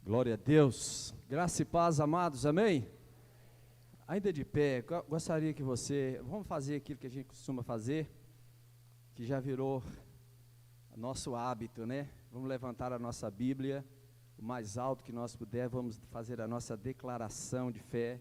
Glória a Deus, graça e paz, amados, amém? Ainda de pé, gostaria que vamos fazer aquilo que a gente costuma fazer, que já virou nosso hábito, né? Vamos levantar a nossa Bíblia, o mais alto que nós puder, vamos fazer a nossa declaração de fé,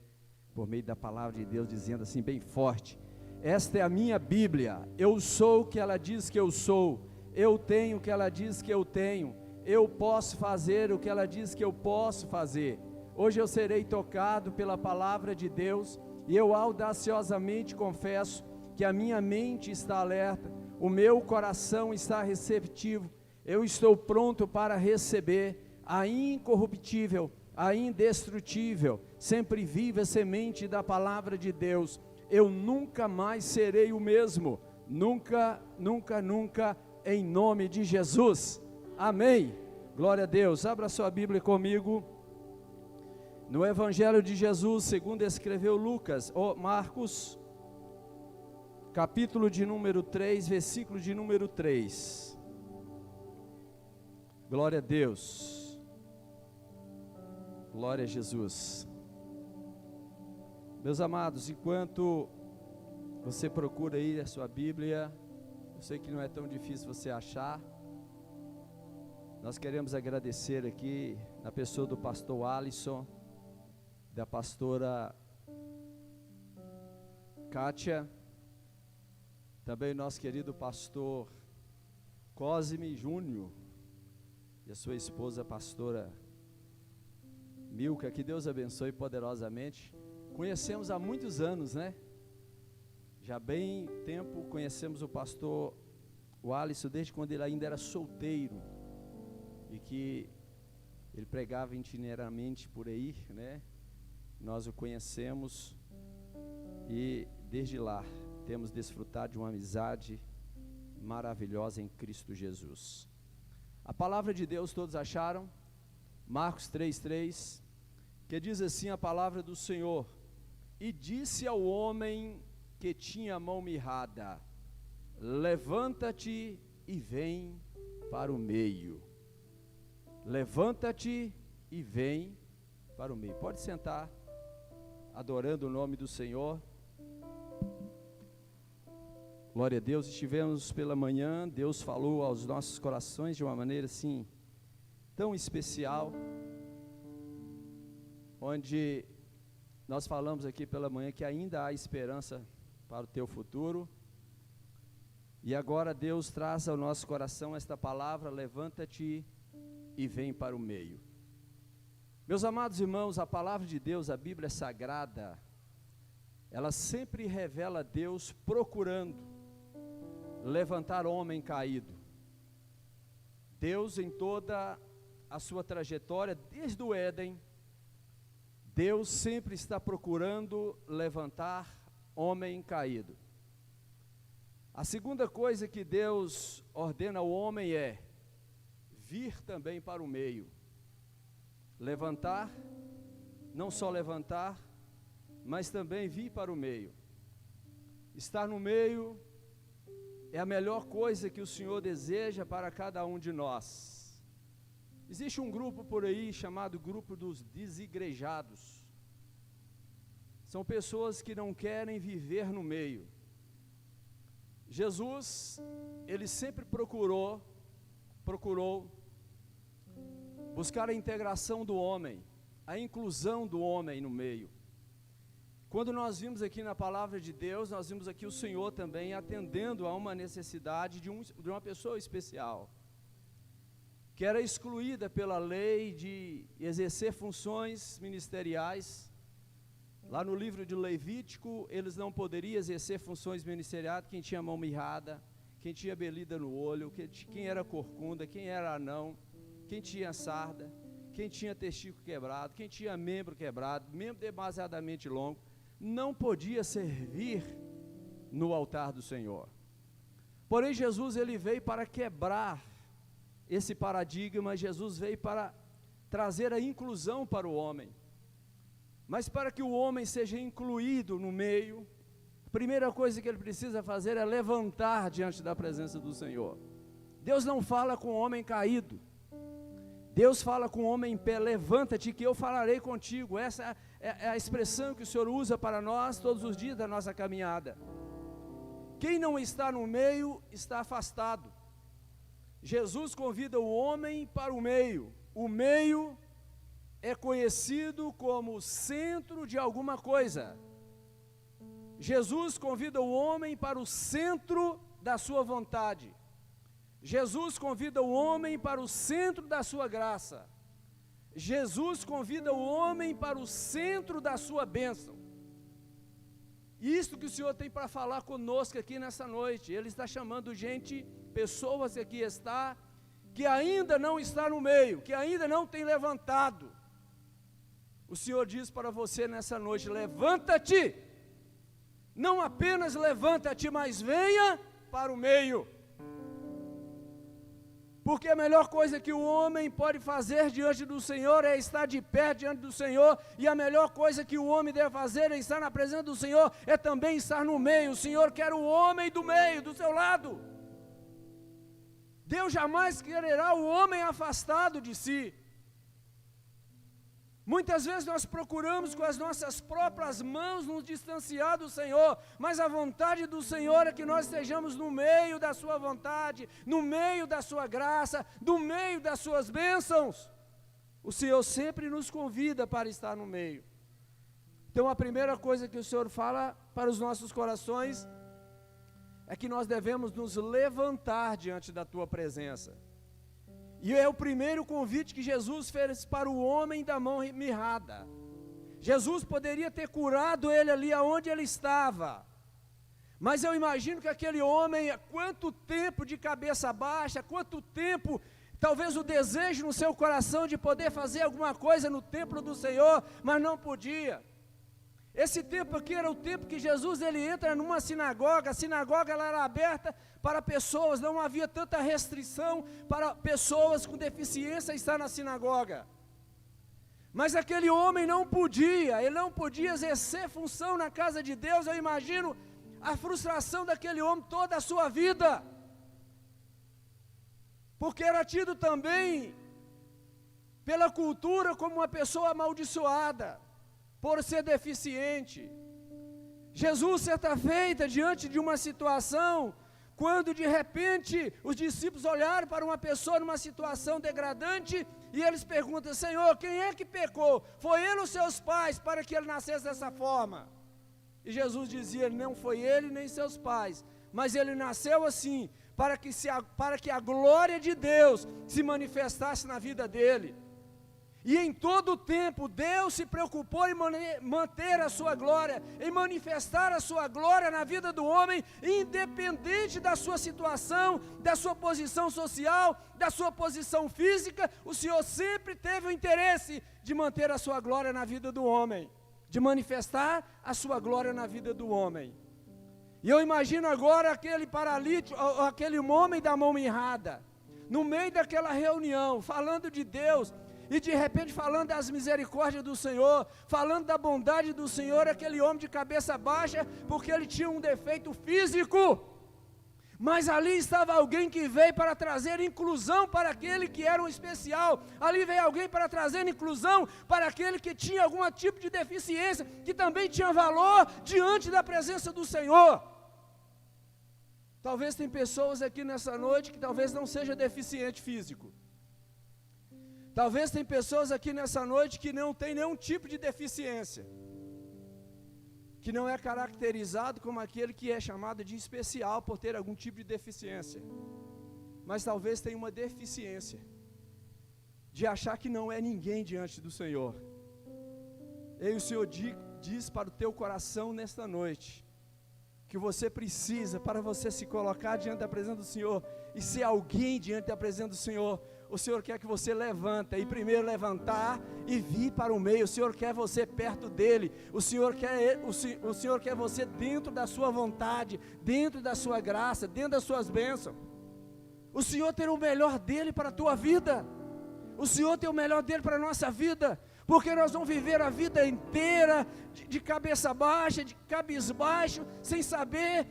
por meio da palavra de Deus, dizendo assim bem forte: esta é a minha Bíblia, eu sou o que ela diz que eu sou, eu tenho o que ela diz que eu tenho, eu posso fazer o que ela diz que eu posso fazer. Hoje eu serei tocado pela palavra de Deus, e eu audaciosamente confesso que a minha mente está alerta, o meu coração está receptivo, eu estou pronto para receber a incorruptível, a indestrutível, sempre viva semente da palavra de Deus. Eu nunca mais serei o mesmo, nunca, nunca, nunca, em nome de Jesus. Amém, glória a Deus. Abra sua Bíblia comigo, no Evangelho de Jesus, segundo escreveu Marcos, capítulo de número 3, versículo de número 3, glória a Deus, glória a Jesus. Meus amados, enquanto você procura aí a sua Bíblia, eu sei que não é tão difícil você achar. Nós queremos agradecer aqui, na pessoa do pastor Alisson, da pastora Kátia, também o nosso querido pastor Cosme Júnior, e a sua esposa, a pastora Milka, que Deus abençoe poderosamente. Conhecemos há muitos anos, né? Já bem tempo conhecemos o pastor Alisson, desde quando ele ainda era solteiro, e que ele pregava itinerariamente por aí, né? Nós o conhecemos e desde lá temos desfrutado de uma amizade maravilhosa em Cristo Jesus. A palavra de Deus todos acharam? Marcos 3:3, que diz assim a palavra do Senhor: e disse ao homem que tinha a mão mirrada: levanta-te e vem para o meio. Levanta-te e vem para o meio. Pode sentar, adorando o nome do Senhor. Glória a Deus. Estivemos pela manhã, Deus falou aos nossos corações de uma maneira assim, tão especial, onde nós falamos aqui pela manhã que ainda há esperança para o teu futuro. E agora Deus traz ao nosso coração esta palavra: levanta-te e vem para o meio. Meus amados irmãos, a palavra de Deus, a Bíblia Sagrada, ela sempre revela Deus procurando levantar homem caído. Deus, em toda a sua trajetória, desde o Éden, Deus sempre está procurando levantar homem caído. A segunda coisa que Deus ordena ao homem é vir também para o meio. Levantar, não só levantar, mas também vir para o meio. Estar no meio é a melhor coisa que o Senhor deseja para cada um de nós. Existe um grupo por aí chamado grupo dos desigrejados. São pessoas que não querem viver no meio. Jesus, ele sempre procurou buscar a integração do homem, a inclusão do homem no meio. Quando nós vimos aqui na palavra de Deus, nós vimos aqui o Senhor também atendendo a uma necessidade de uma pessoa especial, que era excluída pela lei de exercer funções ministeriais. Lá no livro de Levítico, eles não poderiam exercer funções ministeriais, quem tinha mão mirrada, quem tinha belida no olho, quem era corcunda, quem era anão, quem tinha sarda, quem tinha testículo quebrado, quem tinha membro quebrado, membro demasiadamente longo, não podia servir no altar do Senhor. Porém, Jesus, ele veio para quebrar esse paradigma. Jesus veio para trazer a inclusão para o homem. Mas para que o homem seja incluído no meio, a primeira coisa que ele precisa fazer é levantar diante da presença do Senhor. Deus não fala com o homem caído. Deus fala com o homem em pé: levanta-te que eu falarei contigo. Essa é a expressão que o Senhor usa para nós todos os dias da nossa caminhada. Quem não está no meio está afastado. Jesus convida o homem para o meio. O meio é conhecido como o centro de alguma coisa. Jesus convida o homem para o centro da sua vontade. Jesus convida o homem para o centro da sua graça. Jesus convida o homem para o centro da sua bênção. Isso que o Senhor tem para falar conosco aqui nessa noite. Ele está chamando gente, pessoas que aqui está, que ainda não está no meio, que ainda não tem levantado. O Senhor diz para você nessa noite: levanta-te. Não apenas levanta-te, mas venha para o meio. Porque a melhor coisa que o homem pode fazer diante do Senhor é estar de pé diante do Senhor, e a melhor coisa que o homem deve fazer é estar na presença do Senhor, é também estar no meio. O Senhor quer o homem do meio, do seu lado. Deus jamais quererá o homem afastado de si. Muitas vezes nós procuramos com as nossas próprias mãos nos distanciar do Senhor, mas a vontade do Senhor é que nós estejamos no meio da sua vontade, no meio da sua graça, no meio das suas bênçãos. O Senhor sempre nos convida para estar no meio. Então a primeira coisa que o Senhor fala para os nossos corações é que nós devemos nos levantar diante da tua presença. E é o primeiro convite que Jesus fez para o homem da mão mirrada. Jesus poderia ter curado ele ali aonde ele estava. Mas eu imagino que aquele homem, há quanto tempo de cabeça baixa, quanto tempo, talvez o desejo no seu coração de poder fazer alguma coisa no templo do Senhor, mas não podia. Esse tempo aqui era o tempo que Jesus ele entra numa sinagoga. A sinagoga ela era aberta para pessoas, não havia tanta restrição para pessoas com deficiência estar na sinagoga. Mas aquele homem não podia, ele não podia exercer função na casa de Deus. Eu imagino a frustração daquele homem toda a sua vida, porque era tido também pela cultura como uma pessoa amaldiçoada, por ser deficiente. Jesus, certa feita, diante de uma situação, quando de repente os discípulos olharam para uma pessoa numa situação degradante, e eles perguntam: Senhor, quem é que pecou? Foi ele ou seus pais para que ele nascesse dessa forma? E Jesus dizia: não foi ele nem seus pais, mas ele nasceu assim, para que a glória de Deus se manifestasse na vida dele. E em todo o tempo, Deus se preocupou em manter a sua glória, em manifestar a sua glória na vida do homem, independente da sua situação, da sua posição social, da sua posição física. O Senhor sempre teve o interesse de manter a sua glória na vida do homem, de manifestar a sua glória na vida do homem. E eu imagino agora aquele paralítico, aquele homem da mão mirrada, no meio daquela reunião, falando de Deus, e de repente falando das misericórdias do Senhor, falando da bondade do Senhor, aquele homem de cabeça baixa, porque ele tinha um defeito físico, mas ali estava alguém que veio para trazer inclusão para aquele que era um especial. Ali veio alguém para trazer inclusão para aquele que tinha algum tipo de deficiência, que também tinha valor diante da presença do Senhor. Talvez tem pessoas aqui nessa noite que talvez não seja deficiente físico. Talvez tem pessoas aqui nessa noite que não tem nenhum tipo de deficiência, que não é caracterizado como aquele que é chamado de especial por ter algum tipo de deficiência, mas talvez tenha uma deficiência de achar que não é ninguém diante do Senhor. E o Senhor diz para o teu coração nesta noite, que você precisa, para você se colocar diante da presença do Senhor, e ser alguém diante da presença do Senhor, o Senhor quer que você levanta, e primeiro levantar e vir para o meio. O Senhor quer você perto dEle, o Senhor quer você dentro da sua vontade, dentro da sua graça, dentro das suas bênçãos. O Senhor tem o melhor dEle para a tua vida, o Senhor tem o melhor dEle para a nossa vida, porque nós vamos viver a vida inteira de cabeça baixa, de cabisbaixo, sem saber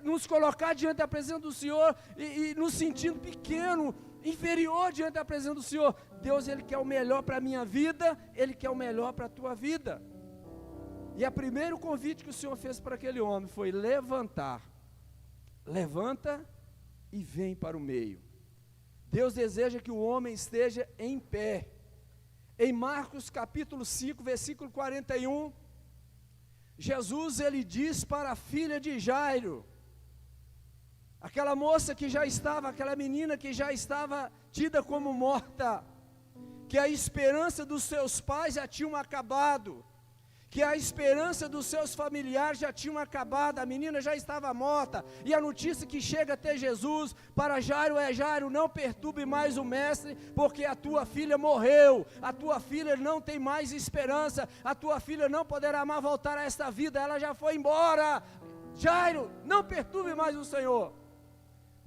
nos colocar diante da presença do Senhor, e nos sentindo pequeno, inferior diante da presença do Senhor. Deus, Ele quer o melhor para a minha vida, Ele quer o melhor para a tua vida. E o primeiro convite que o Senhor fez para aquele homem foi levantar. Levanta e vem para o meio. Deus deseja que o homem esteja em pé. Em Marcos capítulo 5, versículo 41, Jesus, ele diz para a filha de Jairo, aquela moça que já estava, aquela menina que já estava tida como morta, que a esperança dos seus pais já tinham acabado, que a esperança dos seus familiares já tinham acabado, a menina já estava morta, e a notícia que chega até Jesus, para Jairo é: Jairo, não perturbe mais o mestre, porque a tua filha morreu, a tua filha não tem mais esperança, a tua filha não poderá mais voltar a esta vida, ela já foi embora. Jairo, não perturbe mais o Senhor.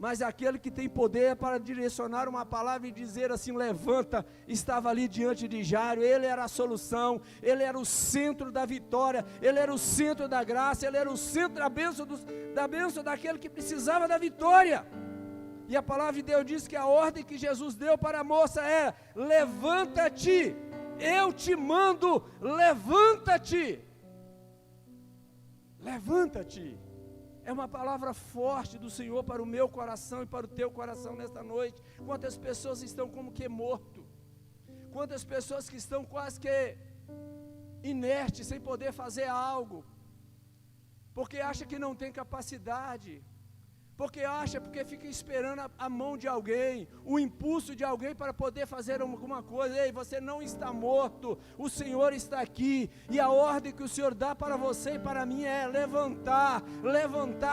Mas aquele que tem poder para direcionar uma palavra e dizer assim: levanta, estava ali diante de Jairo. Ele era a solução, ele era o centro da vitória, ele era o centro da graça, ele era o centro da bênção daquele que precisava da vitória. E a palavra de Deus diz que a ordem que Jesus deu para a moça era: levanta-te, eu te mando, levanta-te. Levanta-te. É uma palavra forte do Senhor para o meu coração e para o teu coração nesta noite. Quantas pessoas estão como que morto, quantas pessoas que estão quase que inertes, sem poder fazer algo, porque acha que não tem capacidade, porque fica esperando a mão de alguém, o impulso de alguém para poder fazer alguma coisa. Ei, você não está morto, o Senhor está aqui, e a ordem que o Senhor dá para você e para mim é levantar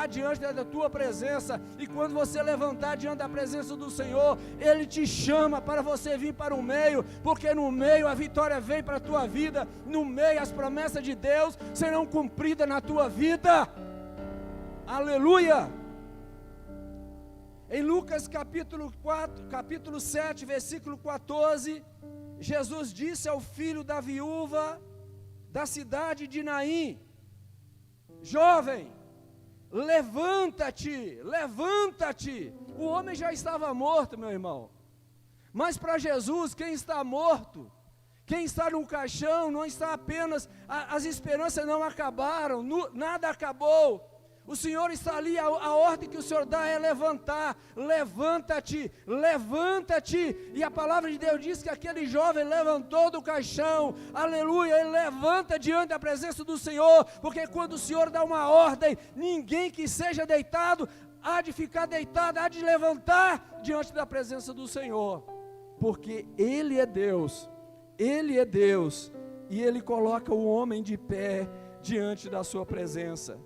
diante da tua presença. E quando você levantar diante da presença do Senhor, Ele te chama para você vir para o meio, porque no meio a vitória vem para a tua vida, no meio as promessas de Deus serão cumpridas na tua vida. Aleluia! Em Lucas capítulo 7, versículo 14, Jesus disse ao filho da viúva da cidade de Naim: jovem, levanta-te, levanta-te. O homem já estava morto, meu irmão, mas para Jesus, quem está morto, quem está num caixão, não está apenas, as esperanças não acabaram, nada acabou. O Senhor está ali, a ordem que o Senhor dá é levantar. Levanta-te, levanta-te. E a palavra de Deus diz que aquele jovem levantou do caixão, aleluia, ele levanta diante da presença do Senhor, porque quando o Senhor dá uma ordem, ninguém que seja deitado há de ficar deitado, há de levantar diante da presença do Senhor, porque Ele é Deus, e Ele coloca o homem de pé diante da sua presença.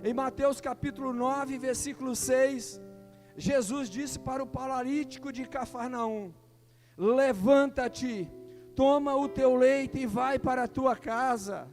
Em Mateus capítulo 9, versículo 6, Jesus disse para o paralítico de Cafarnaum: levanta-te, toma o teu leito e vai para a tua casa.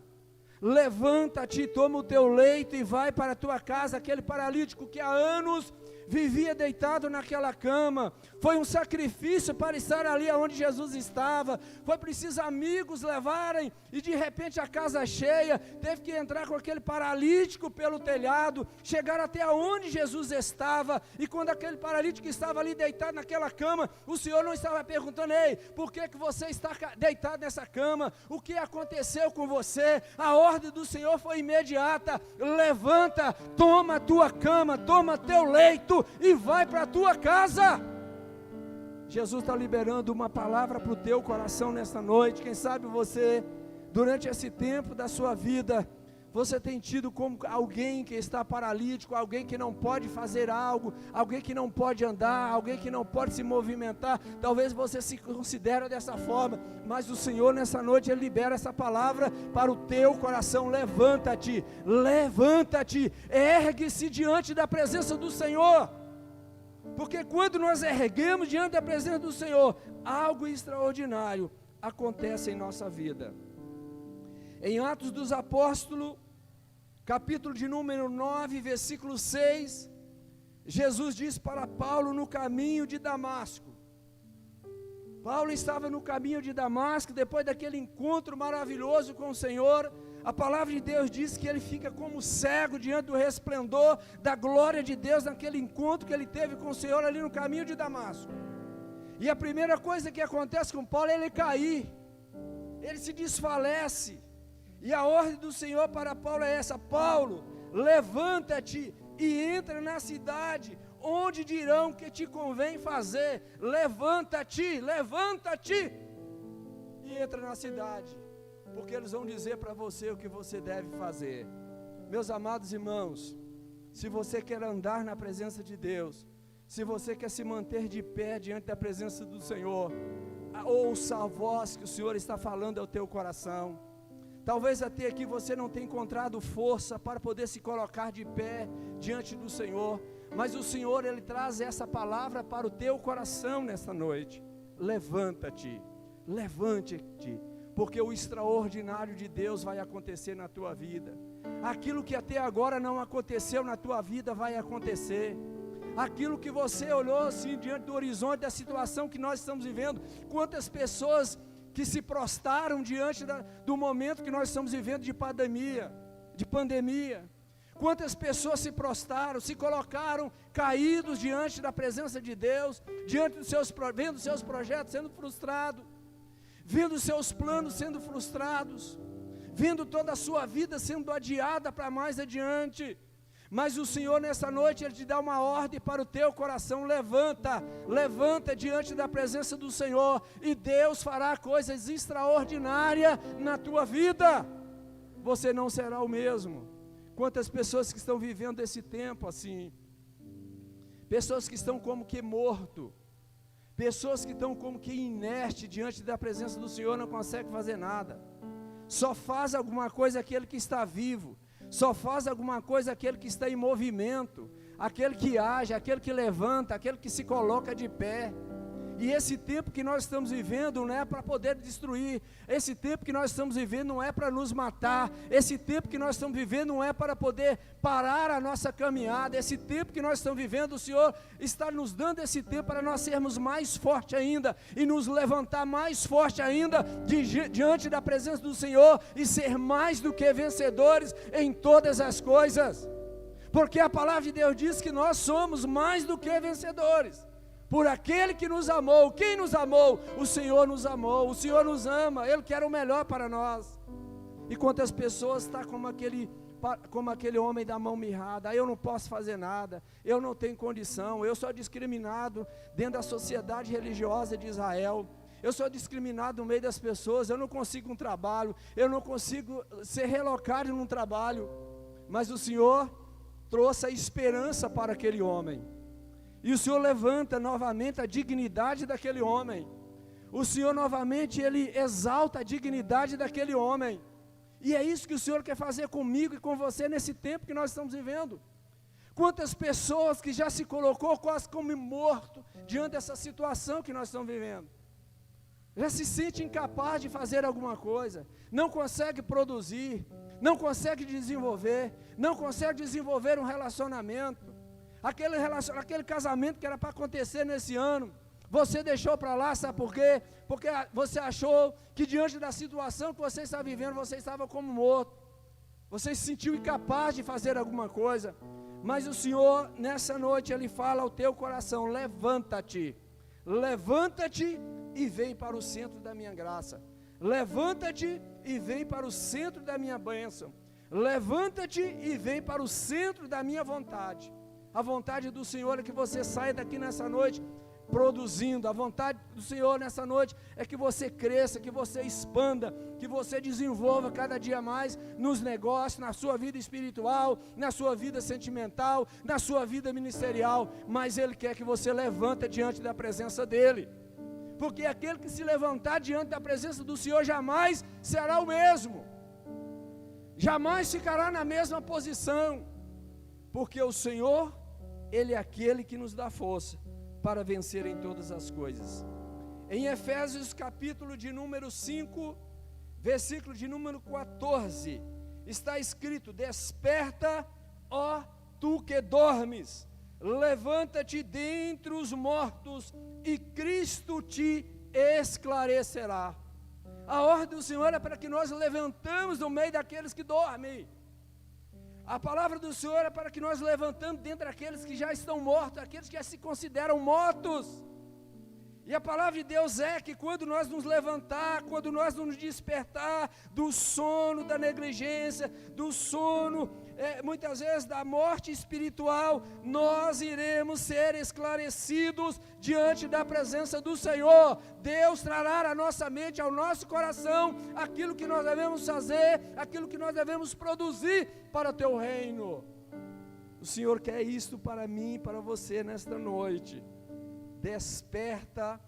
Levanta-te, toma o teu leito e vai para a tua casa. Aquele paralítico que há anos vivia deitado naquela cama, foi um sacrifício para estar ali onde Jesus estava, foi preciso amigos levarem, e de repente a casa cheia, teve que entrar com aquele paralítico pelo telhado, chegar até onde Jesus estava, e quando aquele paralítico estava ali deitado naquela cama, o Senhor não estava perguntando: ei, por que você está deitado nessa cama, o que aconteceu com você? A ordem do Senhor foi imediata: levanta, toma a tua cama, toma teu leito e vai para a tua casa. Jesus está liberando uma palavra para o teu coração nesta noite. Quem sabe você, durante esse tempo da sua vida, você tem tido como alguém que está paralítico, alguém que não pode fazer algo, alguém que não pode andar, alguém que não pode se movimentar. Talvez você se considere dessa forma, mas o Senhor nessa noite Ele libera essa palavra para o teu coração: levanta-te, levanta-te, ergue-se diante da presença do Senhor, porque quando nós erguemos diante da presença do Senhor, algo extraordinário acontece em nossa vida. Em Atos dos Apóstolos, capítulo de número 9, versículo 6, Jesus diz para Paulo no caminho de Damasco. Paulo estava no caminho de Damasco, depois daquele encontro maravilhoso com o Senhor. A palavra de Deus diz que ele fica como cego diante do resplendor da glória de Deus, naquele encontro que ele teve com o Senhor ali no caminho de Damasco. E a primeira coisa que acontece com Paulo é ele cair, ele se desfalece. E a ordem do Senhor para Paulo é essa: Paulo, levanta-te e entra na cidade, onde dirão que te convém fazer. Levanta-te, levanta-te e entra na cidade, porque eles vão dizer para você o que você deve fazer. Meus amados irmãos, se você quer andar na presença de Deus, se você quer se manter de pé diante da presença do Senhor, ouça a voz que o Senhor está falando ao teu coração. Talvez até aqui você não tenha encontrado força para poder se colocar de pé diante do Senhor, mas o Senhor, Ele traz essa palavra para o teu coração nesta noite. Levanta-te, levante-te, porque o extraordinário de Deus vai acontecer na tua vida. Aquilo que até agora não aconteceu na tua vida vai acontecer. Aquilo que você olhou assim diante do horizonte da situação que nós estamos vivendo, quantas pessoas que se prostraram diante do momento que nós estamos vivendo de pandemia, quantas pessoas se prostraram, se colocaram caídos diante da presença de Deus, diante dos vendo seus projetos sendo frustrados, vendo seus planos sendo frustrados, vendo toda a sua vida sendo adiada para mais adiante. Mas o Senhor nessa noite, Ele te dá uma ordem para o teu coração: levanta, levanta diante da presença do Senhor, e Deus fará coisas extraordinárias na tua vida. Você não será o mesmo. Quantas pessoas que estão vivendo esse tempo assim, pessoas que estão como que morto, pessoas que estão como que inerte diante da presença do Senhor, não conseguem fazer nada. Só faz alguma coisa aquele que está vivo. Só faz alguma coisa aquele que está em movimento, aquele que age, aquele que levanta, aquele que se coloca de pé. E esse tempo que nós estamos vivendo não é para poder destruir, esse tempo que nós estamos vivendo não é para nos matar, esse tempo que nós estamos vivendo não é para poder parar a nossa caminhada, esse tempo que nós estamos vivendo, o Senhor está nos dando esse tempo para nós sermos mais fortes ainda, e nos levantar mais forte ainda, diante da presença do Senhor, e ser mais do que vencedores em todas as coisas, porque a palavra de Deus diz que nós somos mais do que vencedores, por aquele que nos amou. Quem nos amou? O Senhor nos amou, o Senhor nos ama, Ele quer o melhor para nós. E quantas pessoas estão como aquele homem da mão mirrada: eu não posso fazer nada, eu não tenho condição, eu sou discriminado dentro da sociedade religiosa de Israel, eu sou discriminado no meio das pessoas, eu não consigo um trabalho, eu não consigo ser relocado num trabalho. Mas o Senhor trouxe a esperança para aquele homem, e o Senhor levanta novamente a dignidade daquele homem. O Senhor novamente, Ele exalta a dignidade daquele homem. E é isso que o Senhor quer fazer comigo e com você nesse tempo que nós estamos vivendo. Quantas pessoas que já se colocou quase como morto diante dessa situação que nós estamos vivendo, já se sente incapaz de fazer alguma coisa, não consegue produzir, não consegue desenvolver, não consegue desenvolver um relacionamento. Aquele casamento que era para acontecer nesse ano, você deixou para lá, sabe por quê? Porque você achou que diante da situação que você está vivendo, você estava como morto, você se sentiu incapaz de fazer alguma coisa. Mas o Senhor, nessa noite, Ele fala ao teu coração: levanta-te, levanta-te e vem para o centro da minha graça, levanta-te e vem para o centro da minha bênção, levanta-te e vem para o centro da minha vontade. A vontade do Senhor é que você saia daqui nessa noite produzindo. A vontade do Senhor nessa noite é que você cresça, que você expanda, que você desenvolva cada dia mais nos negócios, na sua vida espiritual, na sua vida sentimental, na sua vida ministerial. Mas Ele quer que você levante diante da presença dEle, porque aquele que se levantar diante da presença do Senhor jamais será o mesmo, jamais ficará na mesma posição, porque o Senhor, Ele é aquele que nos dá força para vencer em todas as coisas. Em Efésios capítulo de número 5, versículo de número 14, está escrito: desperta, ó tu que dormes, levanta-te dentre os mortos, e Cristo te esclarecerá. A ordem do Senhor é para que nós levantamos no meio daqueles que dormem. A palavra do Senhor é para que nós levantamos dentro daqueles que já estão mortos, aqueles que já se consideram mortos. E a palavra de Deus é que quando nós nos levantar, quando nós nos despertar do sono da negligência, do sono, muitas vezes da morte espiritual, nós iremos ser esclarecidos diante da presença do Senhor. Deus trará à nossa mente, ao nosso coração, aquilo que nós devemos fazer, aquilo que nós devemos produzir para o teu reino. O Senhor quer isto para mim e para você nesta noite. Desperta,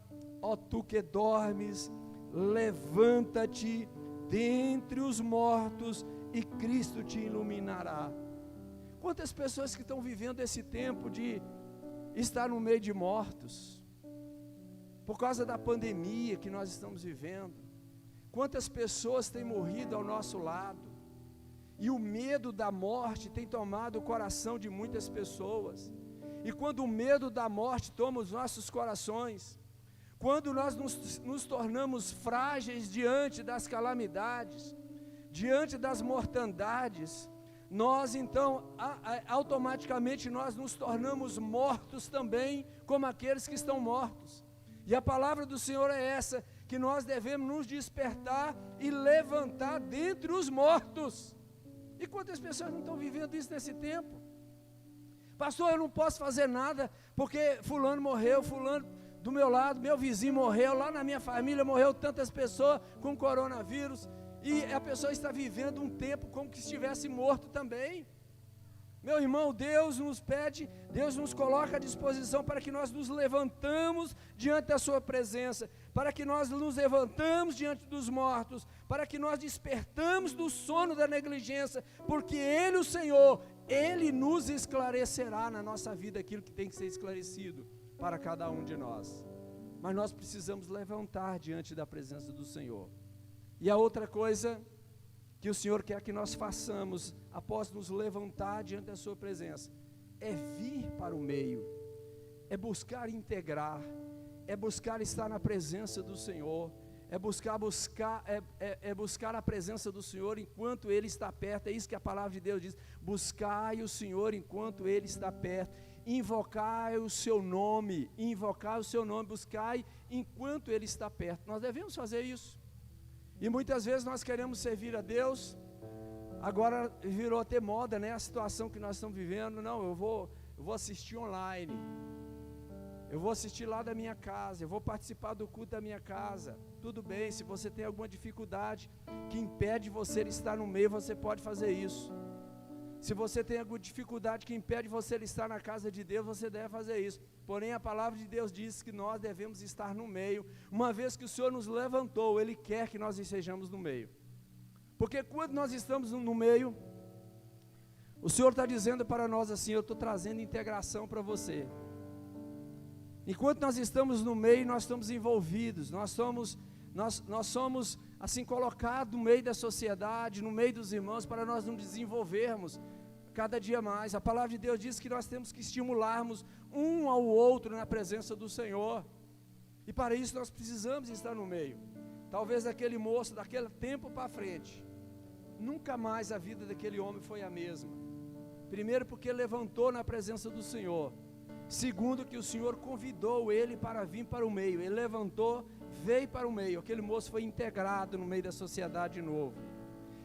ó tu que dormes, levanta-te dentre os mortos e Cristo te iluminará. Quantas pessoas que estão vivendo esse tempo de estar no meio de mortos, por causa da pandemia que nós estamos vivendo, quantas pessoas têm morrido ao nosso lado, e o medo da morte tem tomado o coração de muitas pessoas. E quando o medo da morte toma os nossos corações, quando nós nos tornamos frágeis diante das calamidades, diante das mortandades, nós então, automaticamente nós nos tornamos mortos também, como aqueles que estão mortos. E a palavra do Senhor é essa, que nós devemos nos despertar e levantar dentre os mortos. E quantas pessoas não estão vivendo isso nesse tempo? Pastor, eu não posso fazer nada, porque fulano morreu, fulano do meu lado, meu vizinho morreu, lá na minha família morreu tantas pessoas com coronavírus, e a pessoa está vivendo um tempo como que estivesse morto também. Meu irmão, Deus nos pede, Deus nos coloca à disposição para que nós nos levantamos diante da sua presença, para que nós nos levantamos diante dos mortos, para que nós despertamos do sono da negligência, porque Ele, o Senhor, Ele nos esclarecerá na nossa vida aquilo que tem que ser esclarecido para cada um de nós. Mas nós precisamos levantar diante da presença do Senhor. E a outra coisa que o Senhor quer que nós façamos, após nos levantar diante da sua presença, é vir para o meio, é buscar integrar, é buscar estar na presença do Senhor, é buscar a presença do Senhor enquanto Ele está perto. É isso que a palavra de Deus diz: buscai o Senhor enquanto Ele está perto, invocai o seu nome, buscai enquanto Ele está perto. Nós devemos fazer isso. E muitas vezes nós queremos servir a Deus, agora virou até moda, né? A situação que nós estamos vivendo. Não, eu vou assistir online, eu vou assistir lá da minha casa, eu vou participar do culto da minha casa. Tudo bem, se você tem alguma dificuldade que impede você de estar no meio, você pode fazer isso. Se você tem alguma dificuldade que impede você de estar na casa de Deus, você deve fazer isso. Porém, a palavra de Deus diz que nós devemos estar no meio. Uma vez que o Senhor nos levantou, Ele quer que nós estejamos no meio. Porque quando nós estamos no meio, o Senhor está dizendo para nós assim: eu estou trazendo integração para você. Enquanto nós estamos no meio, nós estamos envolvidos, nós somos assim colocados no meio da sociedade, no meio dos irmãos, para nós nos desenvolvermos cada dia mais. A palavra de Deus diz que nós temos que estimularmos um ao outro na presença do Senhor, e para isso nós precisamos estar no meio. Talvez aquele moço, daquele tempo para frente, nunca mais a vida daquele homem foi a mesma. Primeiro, porque levantou na presença do Senhor. Segundo, que o Senhor convidou ele para vir para o meio. Ele levantou, veio para o meio. Aquele moço foi integrado no meio da sociedade de novo.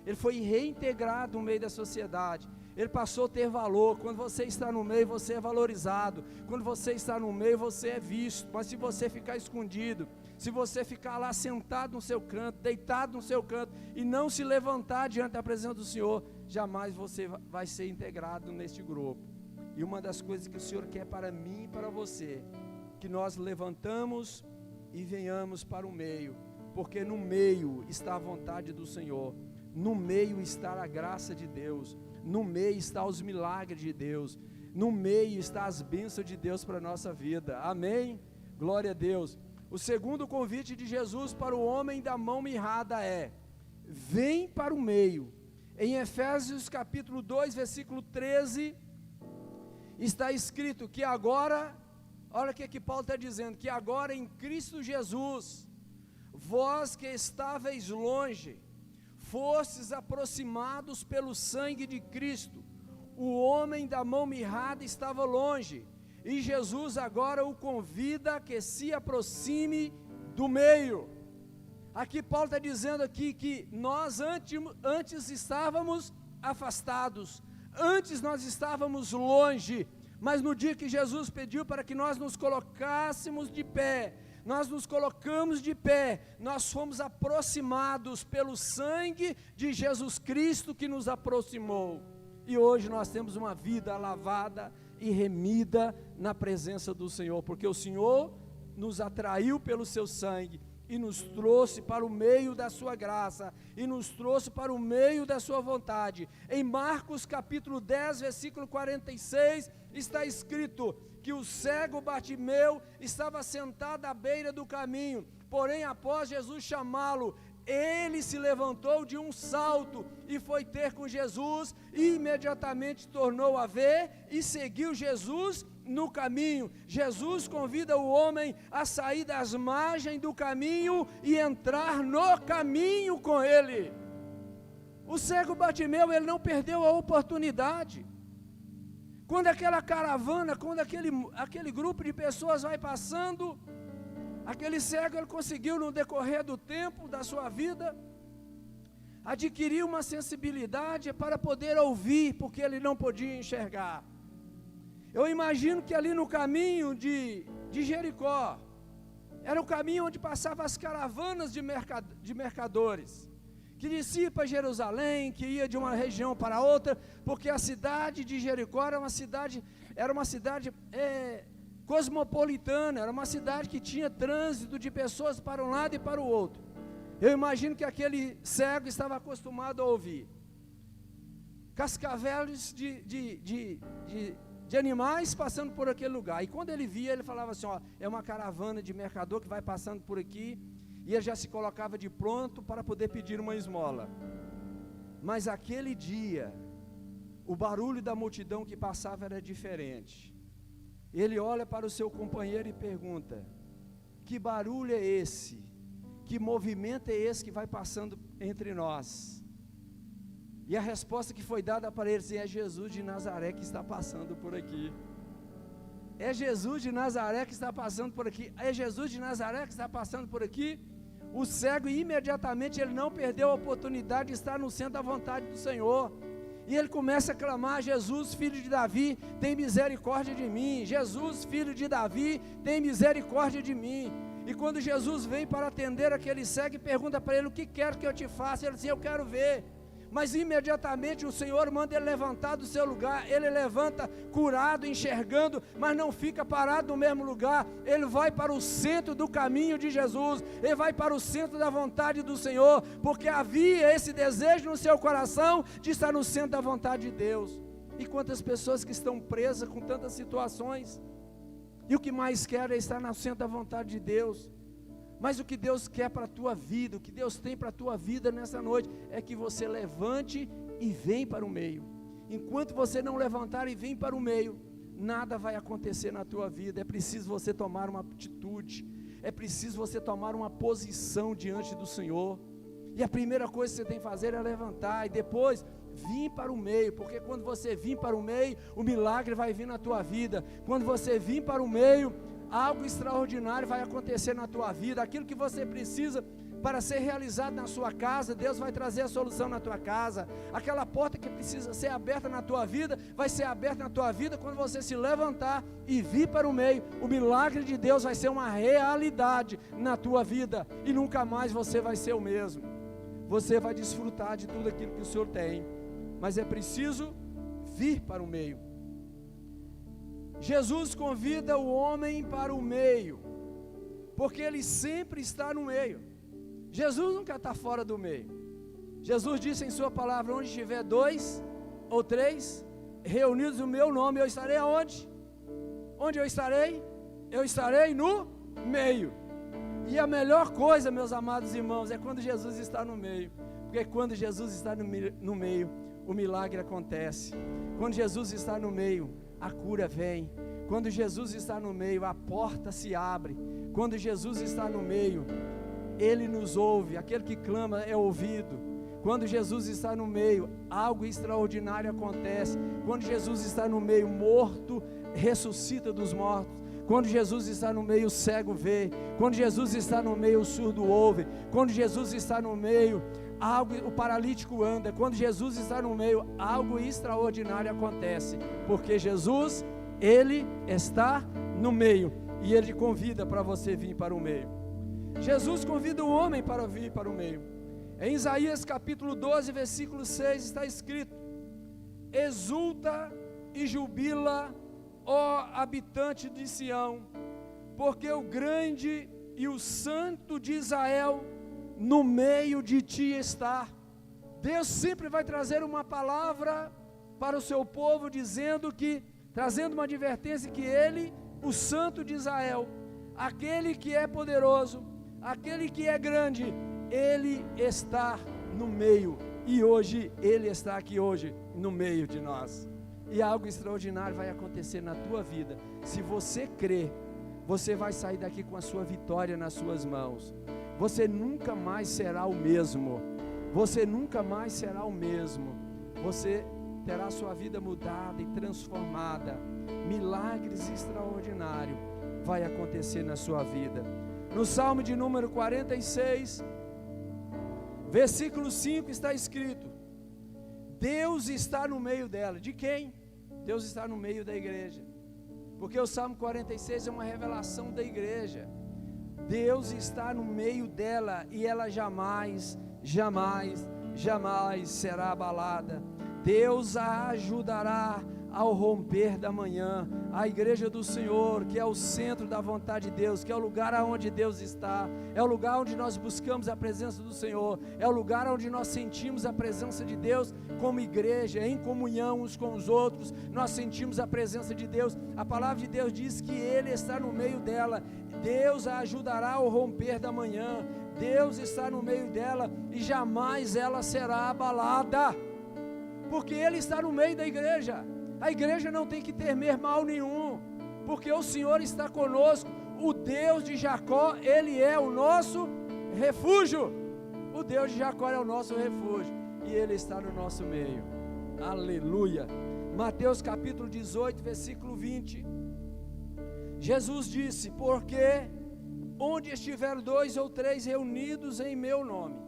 Ele foi reintegrado no meio da sociedade. Ele passou a ter valor. Quando você está no meio, você é valorizado. Quando você está no meio, você é visto. Mas se você ficar escondido, se você ficar lá sentado no seu canto, deitado no seu canto, e não se levantar diante da presença do Senhor, jamais você vai ser integrado neste grupo. E uma das coisas que o Senhor quer para mim e para você, que nós levantamos e venhamos para o meio, porque no meio está a vontade do Senhor, no meio está a graça de Deus, no meio está os milagres de Deus, no meio está as bênçãos de Deus para a nossa vida. Amém? Glória a Deus. O segundo convite de Jesus para o homem da mão mirrada é: vem para o meio. Em Efésios capítulo 2, versículo 13, está escrito que agora, olha o que Paulo está dizendo, que agora em Cristo Jesus, vós que estáveis longe, fostes aproximados pelo sangue de Cristo. O homem da mão mirrada estava longe, e Jesus agora o convida a que se aproxime do meio. Aqui Paulo está dizendo aqui que nós antes estávamos afastados, antes nós estávamos longe, mas no dia que Jesus pediu para que nós nos colocássemos de pé, nós nos colocamos de pé, nós fomos aproximados pelo sangue de Jesus Cristo que nos aproximou, e hoje nós temos uma vida lavada e remida na presença do Senhor, porque o Senhor nos atraiu pelo seu sangue, e nos trouxe para o meio da sua graça, e nos trouxe para o meio da sua vontade. Em Marcos capítulo 10, versículo 46, está escrito que o cego Bartimeu estava sentado à beira do caminho, porém após Jesus chamá-lo, ele se levantou de um salto e foi ter com Jesus, e imediatamente tornou a ver e seguiu Jesus no caminho. Jesus convida o homem a sair das margens do caminho e entrar no caminho com ele. O cego Bartimeu, ele não perdeu a oportunidade. Quando aquela caravana, quando aquele grupo de pessoas vai passando, aquele cego, ele conseguiu no decorrer do tempo da sua vida adquirir uma sensibilidade para poder ouvir, porque ele não podia enxergar. Eu imagino que ali no caminho de Jericó, era o caminho onde passavam as caravanas de mercadores, que desciam para Jerusalém, que ia de uma região para outra, porque a cidade de Jericó era uma cidade cosmopolitana, era uma cidade que tinha trânsito de pessoas para um lado e para o outro. Eu imagino que aquele cego estava acostumado a ouvir cascavéis de animais passando por aquele lugar, e quando ele via, ele falava assim, ó, é uma caravana de mercador que vai passando por aqui, e ele já se colocava de pronto para poder pedir uma esmola. Mas aquele dia, o barulho da multidão que passava era diferente. Ele olha para o seu companheiro e pergunta, que barulho é esse? Que movimento é esse que vai passando entre nós? E a resposta que foi dada para eles é Jesus de Nazaré que está passando por aqui. É Jesus de Nazaré que está passando por aqui. É Jesus de Nazaré que está passando por aqui. O cego, imediatamente, ele não perdeu a oportunidade de estar no centro da vontade do Senhor. E ele começa a clamar, Jesus, filho de Davi, tem misericórdia de mim. Jesus, filho de Davi, tem misericórdia de mim. E quando Jesus vem para atender aquele cego e pergunta para ele, o que quer que eu te faça? Ele diz, eu quero ver. Mas imediatamente o Senhor manda ele levantar do seu lugar. Ele levanta curado, enxergando, mas não fica parado no mesmo lugar. Ele vai para o centro do caminho de Jesus, ele vai para o centro da vontade do Senhor, porque havia esse desejo no seu coração de estar no centro da vontade de Deus. E quantas pessoas que estão presas com tantas situações, e o que mais querem é estar no centro da vontade de Deus. Mas o que Deus quer para a tua vida, o que Deus tem para a tua vida nessa noite, é que você levante e vem para o meio. Enquanto você não levantar e vir para o meio, nada vai acontecer na tua vida. É preciso você tomar uma atitude, é preciso você tomar uma posição diante do Senhor. E a primeira coisa que você tem que fazer é levantar, e depois vir para o meio, porque quando você vir para o meio, o milagre vai vir na tua vida. Quando você vir para o meio, algo extraordinário vai acontecer na tua vida. Aquilo que você precisa para ser realizado na sua casa, Deus vai trazer a solução na tua casa. Aquela porta que precisa ser aberta na tua vida, vai ser aberta na tua vida quando você se levantar e vir para o meio. O milagre de Deus vai ser uma realidade na tua vida, e nunca mais você vai ser o mesmo. Você vai desfrutar de tudo aquilo que o Senhor tem, mas é preciso vir para o meio. Jesus convida o homem para o meio, porque ele sempre está no meio. Jesus nunca está fora do meio. Jesus disse em sua palavra, onde estiver 2 ou 3 reunidos no meu nome, eu estarei aonde? Onde eu estarei? Eu estarei no meio. E a melhor coisa, meus amados irmãos, é quando Jesus está no meio, porque quando Jesus está no meio, o milagre acontece. Quando Jesus está no meio, a cura vem. Quando Jesus está no meio, a porta se abre. Quando Jesus está no meio, Ele nos ouve. Aquele que clama é ouvido. Quando Jesus está no meio, algo extraordinário acontece. Quando Jesus está no meio, morto ressuscita dos mortos. Quando Jesus está no meio, o cego vê. Quando Jesus está no meio, o surdo ouve. Quando Jesus está no meio, o paralítico anda. Quando Jesus está no meio, algo extraordinário acontece, porque Jesus, Ele está no meio, e Ele convida para você vir para o meio. Jesus convida o homem para vir para o meio. Em Isaías capítulo 12, versículo 6 está escrito: exulta e jubila, ó habitante de Sião, porque o grande e o santo de Israel no meio de ti está. Deus sempre vai trazer uma palavra para o seu povo, trazendo uma advertência que Ele, o santo de Israel, aquele que é poderoso, aquele que é grande, Ele está no meio, e hoje Ele está aqui hoje no meio de nós. E algo extraordinário vai acontecer na tua vida. Se você crer, você vai sair daqui com a sua vitória nas suas mãos. Você nunca mais será o mesmo. Você nunca mais será o mesmo. Você terá sua vida mudada e transformada. Milagres extraordinários vai acontecer na sua vida. No Salmo de número 46, versículo 5 está escrito: Deus está no meio dela. De quem? Deus está no meio da igreja, porque o Salmo 46 é uma revelação da igreja. Deus está no meio dela, e ela jamais, jamais, jamais será abalada. Deus a ajudará ao romper da manhã. A igreja do Senhor, que é o centro da vontade de Deus, que é o lugar onde Deus está, é o lugar onde nós buscamos a presença do Senhor, é o lugar onde nós sentimos a presença de Deus como igreja, em comunhão uns com os outros, nós sentimos a presença de Deus. A palavra de Deus diz que Ele está no meio dela. Deus a ajudará ao romper da manhã. Deus está no meio dela, e jamais ela será abalada, porque Ele está no meio da igreja. A igreja não tem que temer mal nenhum, porque o Senhor está conosco. O Deus de Jacó, Ele é o nosso refúgio. O Deus de Jacó é o nosso refúgio, e Ele está no nosso meio. Aleluia. Mateus capítulo 18, versículo 20. Jesus disse: porque onde estiver 2 ou 3 reunidos em meu nome,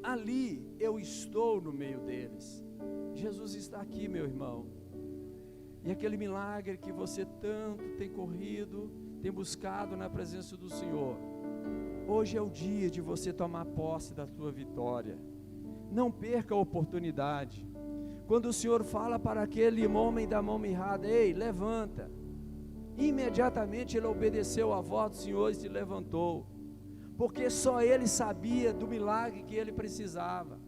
ali eu estou no meio deles. Jesus está aqui, meu irmão. E aquele milagre que você tanto tem corrido, tem buscado na presença do Senhor, hoje é o dia de você tomar posse da tua vitória. Não perca a oportunidade. Quando o Senhor fala para aquele homem da mão mirrada: ei, levanta, imediatamente ele obedeceu a voz do Senhor e se levantou, porque só ele sabia do milagre que ele precisava.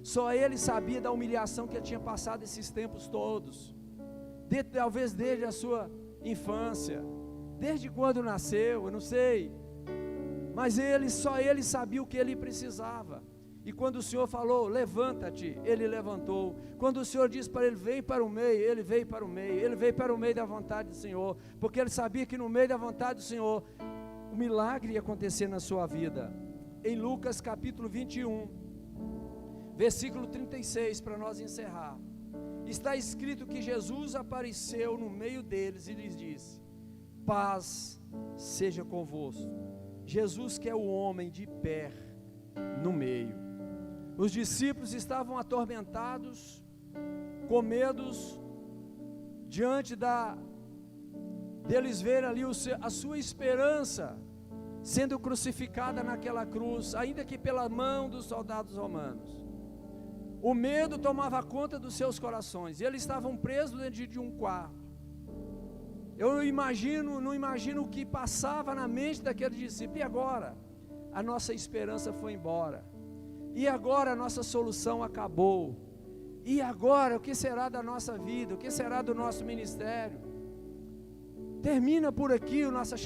Só ele sabia da humilhação que ele tinha passado esses tempos todos, talvez desde a sua infância, desde quando nasceu, eu não sei, mas só ele sabia o que ele precisava. E quando o Senhor falou: levanta-te, ele levantou. Quando o Senhor disse para ele: vem para o meio, ele veio para o meio. Ele veio para o meio da vontade do Senhor, porque ele sabia que no meio da vontade do Senhor, o milagre ia acontecer na sua vida. Em Lucas capítulo 21, versículo 36, para nós encerrar, está escrito que Jesus apareceu no meio deles e lhes disse: paz seja convosco. Jesus, que é o homem de pé no meio. Os discípulos estavam atormentados, com medos, diante deles verem ali a sua esperança sendo crucificada naquela cruz, ainda que pela mão dos soldados romanos. O medo tomava conta dos seus corações, e eles estavam presos dentro de um quarto. Eu não imagino o que passava na mente daquele discípulo. E agora? A nossa esperança foi embora. E agora a nossa solução acabou. E agora o que será da nossa vida? O que será do nosso ministério? Termina por aqui o nosso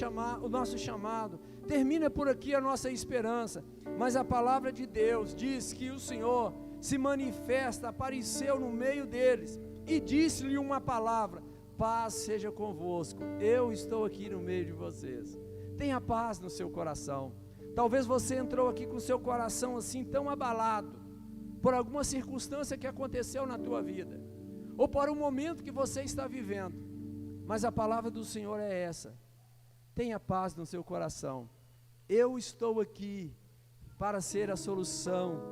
chamado. Termina por aqui a nossa esperança. Mas a palavra de Deus diz que o Senhor se manifesta, apareceu no meio deles e disse-lhe uma palavra: paz seja convosco, eu estou aqui no meio de vocês. Tenha paz no seu coração. Talvez você entrou aqui com o seu coração assim tão abalado, por alguma circunstância que aconteceu na tua vida, ou por um momento que você está vivendo, Mas a palavra do Senhor é essa: tenha paz no seu coração. Eu estou aqui para ser a solução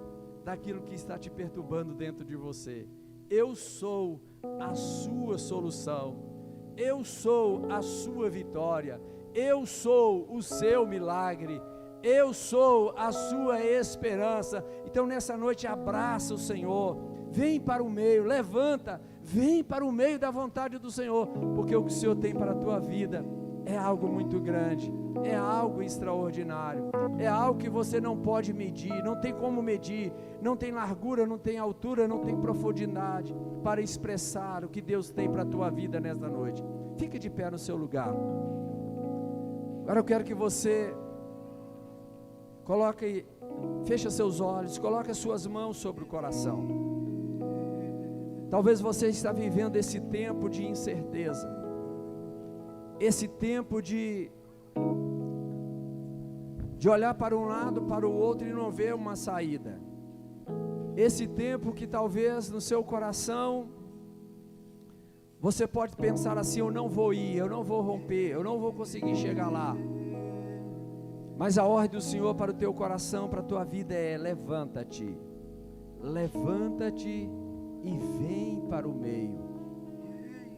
daquilo que está te perturbando dentro de você. Eu sou a sua solução. Eu sou a sua vitória. Eu sou o seu milagre. Eu sou a sua esperança. Então nessa noite abraça o Senhor, vem para o meio, levanta, vem para o meio da vontade do Senhor, porque o que o Senhor tem para a tua vida é algo muito grande, é algo extraordinário, é algo que você não pode medir, não tem como medir, não tem largura, não tem altura, não tem profundidade para expressar o que Deus tem para a tua vida nesta noite. Fica de pé no seu lugar. Agora eu quero que você coloque, feche seus olhos, coloque as suas mãos sobre o coração. Talvez você está vivendo esse tempo de incerteza, esse tempo de olhar para um lado, para o outro e não ver uma saída. Esse tempo que talvez no seu coração você pode pensar assim: eu não vou ir, eu não vou romper, eu não vou conseguir chegar lá. Mas a ordem do Senhor para o teu coração, para a tua vida é: levanta-te, levanta-te e vem para o meio.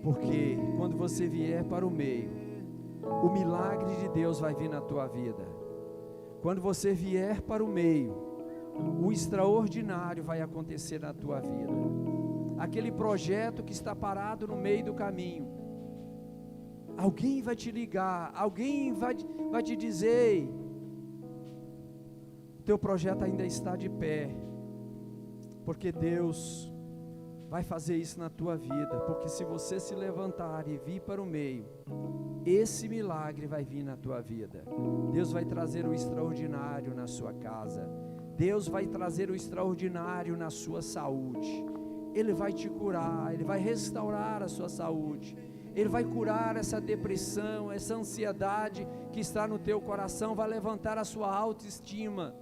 Porque quando você vier para o meio, o milagre de Deus vai vir na tua vida. Quando você vier para o meio, o extraordinário vai acontecer na tua vida. Aquele projeto que está parado no meio do caminho, alguém vai te ligar, alguém vai te dizer: teu projeto ainda está de pé, porque Deus vai fazer isso na tua vida. Porque se você se levantar e vir para o meio, esse milagre vai vir na tua vida. Deus vai trazer o extraordinário na sua casa, Deus vai trazer o extraordinário na sua saúde. Ele vai te curar, Ele vai restaurar a sua saúde, Ele vai curar essa depressão, essa ansiedade que está no teu coração, vai levantar a sua autoestima,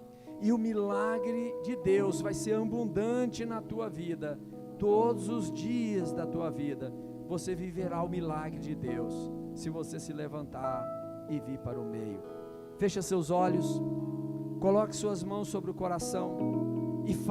e o milagre de Deus vai ser abundante na tua vida. Todos os dias da tua vida, você viverá o milagre de Deus, se você se levantar e vir para o meio. Fecha seus olhos, coloque suas mãos sobre o coração e fale.